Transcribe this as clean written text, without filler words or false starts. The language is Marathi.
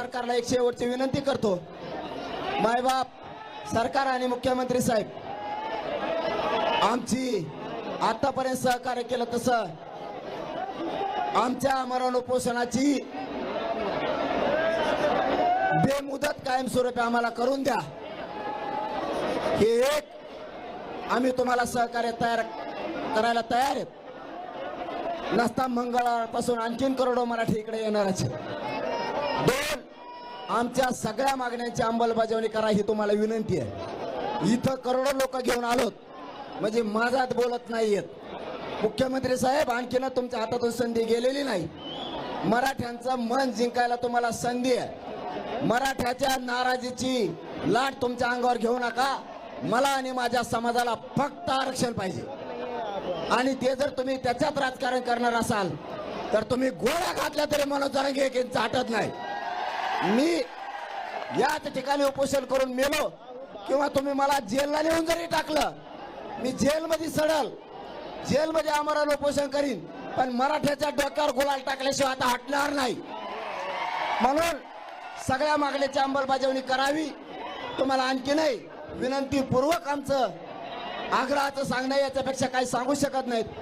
सरकारला एक शेवटची विनंती करतो, मायबाप, सरकार आणि मुख्यमंत्री साहेब, आमची आतापर्यंत सहकार्य केलं तसं आमच्या मरण उपोषणाची बेमुदत कायमस्वरूपी आम्हाला करून द्या. हे एक, आम्ही तुम्हाला सहकार्य करायला तयार आहेत. नसता मंगळवारपासून आणखीन करोडो मराठी इकडे येणारच. दोन, आमच्या सगळ्या मागण्यांची अंमलबजावणी करा ही तुम्हाला विनंती आहे. इथं करोडो लोक घेऊन आलोत म्हणजे माझ्यात बोलत नाहीयेत. मुख्यमंत्री साहेब, आणखीन तुमच्या हातातून संधी गेलेली नाही. मराठ्यांचं मन जिंकायला तुम्हाला संधी आहे. मराठ्याच्या नाराजीची लाट तुमच्या अंगावर घेऊ नका. मला आणि माझ्या समाजाला फक्त आरक्षण पाहिजे. आणि ते जर तुम्ही त्याच्यात राजकारण करणार असाल तर तुम्ही गोळ्या घातल्या तरी मनोज जरांगे यांचं हटत नाही. मी याच ठिकाणी उपोषण करून मेलो किंवा तुम्ही मला जेलला नेऊन जरी टाकलं, मी जेलमध्ये सडल, जेलमध्ये आमरण उपोषण करीन, पण मराठ्याच्या डोक्यावर गुलाल टाकल्याशिवाय आता हटणार नाही. म्हणून सगळ्या मागण्याची अंमलबजावणी करावी. तुम्हाला आणखी नाही, विनंतीपूर्वक आमचं आग्रहाचं सांगणं, याच्यापेक्षा काही सांगू शकत नाहीत.